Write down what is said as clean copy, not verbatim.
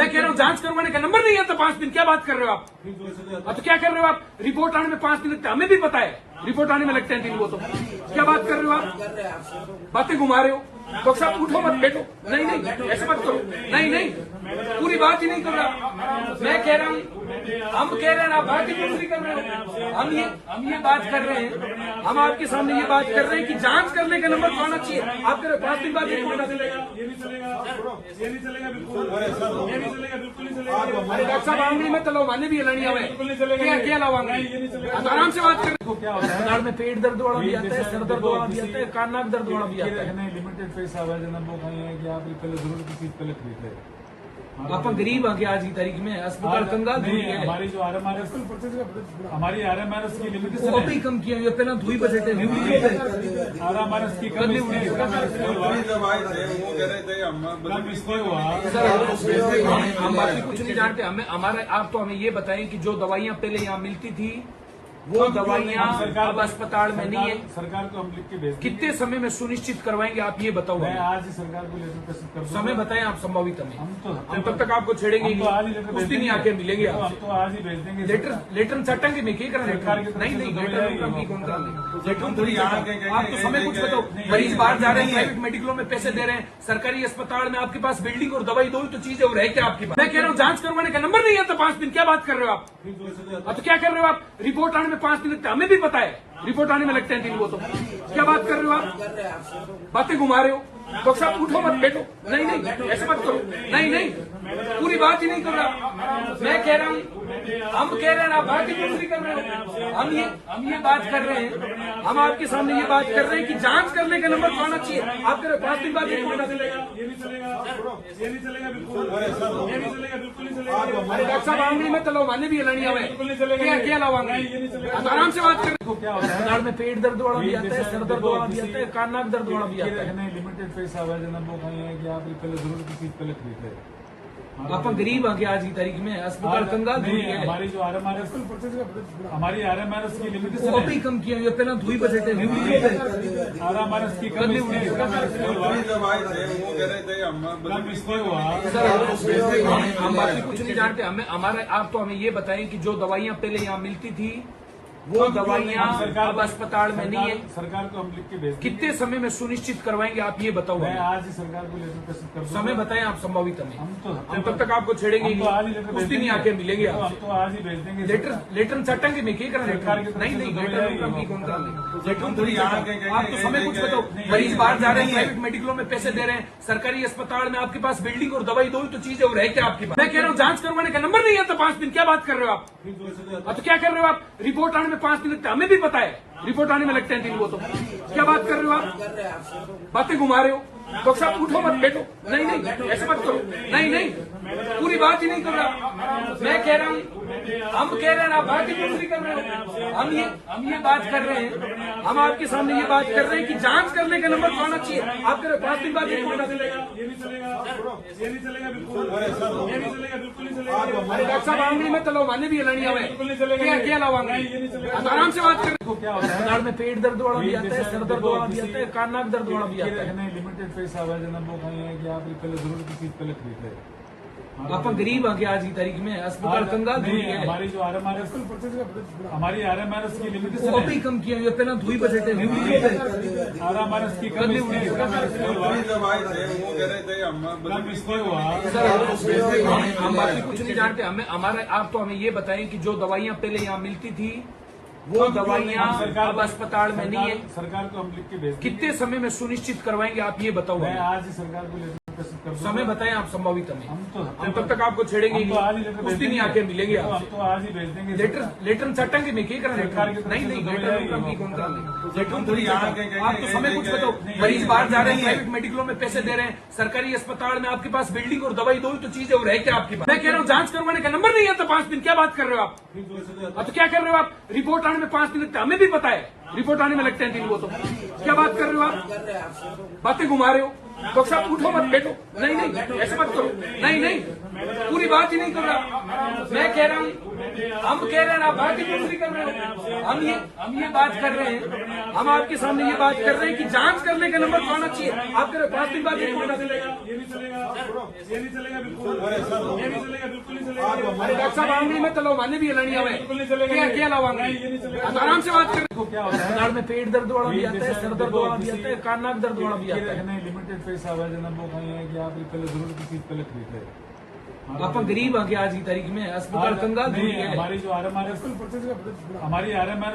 मैं कह रहा हूँ जांच करवाने का नंबर नहीं आता 5 दिन, क्या बात कर रहे हो आप? तो क्या कर रहे हो आप? रिपोर्ट आने में 5 दिन लगते हैं, हमें भी पता है रिपोर्ट आने में लगते हैं 3 वो तो क्या बात कर रहे हो आप? बातें घुमा रहे हो। डॉक्टर साहब उठो मत बैठो, नहीं नहीं ऐसे मत करो, नहीं नहीं पूरी बात ही नहीं कर रहा। मैं कह रहा हूँ, हम कह रहे हैं आप बात ही दूसरी कर रहे हो। हम ये बात कर रहे हैं, हम आपके सामने ये बात कर रहे हैं कि जांच करने का नंबर तो आना चाहिए। आप कह रहे हो 5 दिन बाद रिपोर्ट आ चलेगा, ये नहीं चलेगा बिल्कुल, अरे डॉक्टर साहब आंगली में तलो माने भी लड़िया में क्या लावांगे, आराम से बात करें। क्या होता है अस्पताल में पेट दर्द वाला भी आता है, सर दर्द वाला भी आता है, कान नाक दर्द वाला भी आता है। लिमिटेड पैसा हुआ जना वो है कि आप पहले जरूर की चीज पहले खरीद ले। आप गरीब आ गया आज की तारीख में, अस्पताल कंगाल नहीं है। हमारी जो आरएमआरएस हमारी आरएमआरएस की लिमिटेशन वो भी कम किया हुआ, पहले धुई बजटे आरएमआरएस की कम हुआ। हम बाकी कुछ नहीं जानते, हमें हमारे आप तो हमें ये बताएं कि जो दवाइयाँ पहले यहाँ मिलती थी वो दवाइयाँ अब अस्पताल में नहीं है। सरकार को हम लिख के भेज कितने समय में सुनिश्चित करवाएंगे आप ये बताओ। मैं आज ही सरकार को लेटर प्रेषित कर दूंगा। समय बताएं आप संभावित हमें, हम तब तक आपको छेड़ेंगे उस दिन ही आके मिलेंगे आप। हम तो आज ही भेज देंगे लेटर सटेंगे में क्या करना नहीं नहीं लेटर कौन करा लेटर आप तो समय कुछ बताओ। मरीज बाहर जा रहे हैं, प्राइवेट मेडिकलों में पैसे दे रहे हैं, सरकारी अस्पताल में आपके पास बिल्डिंग और दवाई दो तो चीजें और है क्या आपके पास? मैं कह रहा हूँ जांच करवाने का नंबर नहीं आता 5 दिन, क्या बात कर रहे हो आप? तो क्या कर रहे हो आप? रिपोर्ट आने में 5 दिन लगते हैं, हमें भी पता है रिपोर्ट आने में लगते हैं 3 वो तो क्या बात कर रहे हो आप? बातें घुमा रहे हो। डॉक्टर साहब उठो मत बैठो, नहीं नहीं ऐसे मत करो, नहीं नहीं पूरी बात ही नहीं कर रहा। मैं कह रहा हूँ, हम कह रहे हैं आप बात ही दूसरी कर रहे हो। हम ये बात कर रहे हैं, हम आपके सामने ये बात कर रहे हैं कि जांच करने का नंबर तो आना चाहिए। आप कह रहे हो 5 दिन बाद रिपोर्ट आ चलेगा, ये नहीं चलेगा बिल्कुल, अरे डॉक्टर साहब आंगली में तलो माने भी लड़िया में क्या लावांगे, आराम से बात करें। क्या होता है अस्पताल में पेट दर्द वाला भी आता है, सर दर्द वाला भी आता है, कान नाक दर्द वाला भी आता है। लिमिटेड पैसा हुआ जना वो है कि आप पहले जरूर की चीज पहले खरीद ले। आप गरीब आ गया आज की तारीख में, अस्पताल कंगाल नहीं है। हमारी जो आरएमआरएस हमारी आरएमआरएस की लिमिटेशन वो भी कम किया हुआ, पहले धुई बजटे आरएमआरएस की कम हुआ। हम बाकी कुछ नहीं जानते, हमें हमारे आप तो हमें ये बताएं कि जो दवाइयाँ पहले यहाँ मिलती थी वो दवाइयाँ अब अस्पताल में नहीं है। सरकार को हम लिख के भेज कितने समय में सुनिश्चित करवाएंगे आप ये बताओ। मैं आज ही सरकार को लेटर प्रेषित कर दूंगा। समय बताएं आप संभावित हमें, हम तब तक आपको छेड़ेंगे उस दिन ही आके मिलेंगे आप। हम तो आज ही भेज देंगे लेटर सटेंगे में क्या करना नहीं नहीं लेटर कौन करा लेटर आप तो समय कुछ बताओ। मरीज बाहर जा रहे हैं, प्राइवेट मेडिकलों में पैसे दे रहे हैं, सरकारी अस्पताल में आपके पास बिल्डिंग और दवाई दो तो चीजें और है क्या आपके पास? मैं कह रहा हूँ जांच करवाने का नंबर नहीं आता 5 दिन, क्या बात कर रहे हो आप? तो क्या कर रहे हो आप? रिपोर्ट आने में 5 दिन लगते हैं, हमें भी पता है रिपोर्ट आने में लगते हैं 3 वो तो क्या बात कर रहे हो आप? बातें घुमा रहे हो। डॉक्टर साहब उठो मत बैठो, नहीं नहीं ऐसे मत करो, नहीं नहीं पूरी बात ही नहीं कर रहा। मैं कह रहा हूँ, हम कह रहे हैं आप बात ही दूसरी कर रहे हो। हम ये बात कर रहे हैं, हम आपके सामने ये बात कर रहे हैं कि जांच करने का नंबर तो आना चाहिए। आप कह रहे हो 5 दिन बाद रिपोर्ट आ चलेगा, ये नहीं चलेगा बिल्कुल, अरे डॉक्टर साहब आंगली में तलो माने भी लड़िया में क्या लावांगे, आराम से बात करें। क्या होता है अस्पताल में पेट दर्द वाला भी आता है, सर दर्द वाला भी आता है, कान नाक दर्द वाला भी आता है। लिमिटेड पैसा हुआ जना वो है कि आप पहले जरूर की चीज पहले खरीद ले। आप गरीब आ गया आज की तारीख में, अस्पताल कंगाल नहीं है। हमारी जो आरएमआरएस हमारी आरएमआरएस की लिमिटेशन वो भी कम किया हुआ, पहले धुई बजटे आरएमआरएस की कम हुआ। हम बाकी कुछ नहीं जानते, हमें हमारे आप तो हमें ये बताएं कि जो दवाइयाँ पहले यहाँ मिलती थी वो दवाइयाँ अब अस्पताल में नहीं है। सरकार को हम लिख के भेज कितने समय में सुनिश्चित करवाएंगे आप ये बताओ। मैं आज ही सरकार को लेटर प्रेषित कर दूंगा। समय बताएं आप संभावित हमें, हम तब तक आपको छेड़ेंगे उस दिन ही आके मिलेंगे आप। हम तो आज ही भेज देंगे लेटर सटेंगे में क्या करना नहीं नहीं लेटर कौन करा लेटर आप तो समय कुछ बताओ। मरीज बाहर जा रहे हैं, प्राइवेट मेडिकलों में पैसे दे रहे हैं, सरकारी अस्पताल में आपके पास बिल्डिंग और दवाई दो तो चीजें और है क्या आपके पास? मैं कह रहा हूँ जांच करवाने का नंबर नहीं आता 5 दिन, क्या बात कर रहे हो आप? तो क्या कर रहे हो आप? रिपोर्ट आने में 5 दिन लगते हैं, हमें भी पता है रिपोर्ट आने में लगते हैं 3 वो तो क्या बात कर रहे हो आप? बातें घुमा रहे हो। डॉक्टर साहब उठो मत बैठो, नहीं नहीं ऐसे मत करो, नहीं नहीं पूरी बात ही नहीं कर रहा। मैं कह रहा हूँ, हम कह रहे हैं आप बात ही दूसरी कर रहे हो। हम ये बात कर रहे हैं, हम आपके सामने ये बात कर रहे हैं कि जांच करने का नंबर तो आना चाहिए। आप कह रहे हो 5 दिन बाद रिपोर्ट आ चलेगा, ये नहीं चलेगा बिल्कुल, अरे डॉक्टर साहब आंगली में तो माने भी लानी आवे बिल्कुल नहीं चलेगा क्या ये। क्या लावांगे नहीं, ये नहीं चलेगा। तो आराम से बात करें। देखो क्या होता है अस्पताल में पेट दर्द वाला भी आता है, सर दर्द वाला भी आता है, कान नाक दर्द वाला भी आता है। लिमिटेड पैसा है जनाब वो कहीं है कि आप पहले जरूरत की चीज पहले खरीद ले। आप गरीब आ गया आज की तारीख में अस्पताल कंगाल नहीं, है। हमारी जो RMR हमारी RMR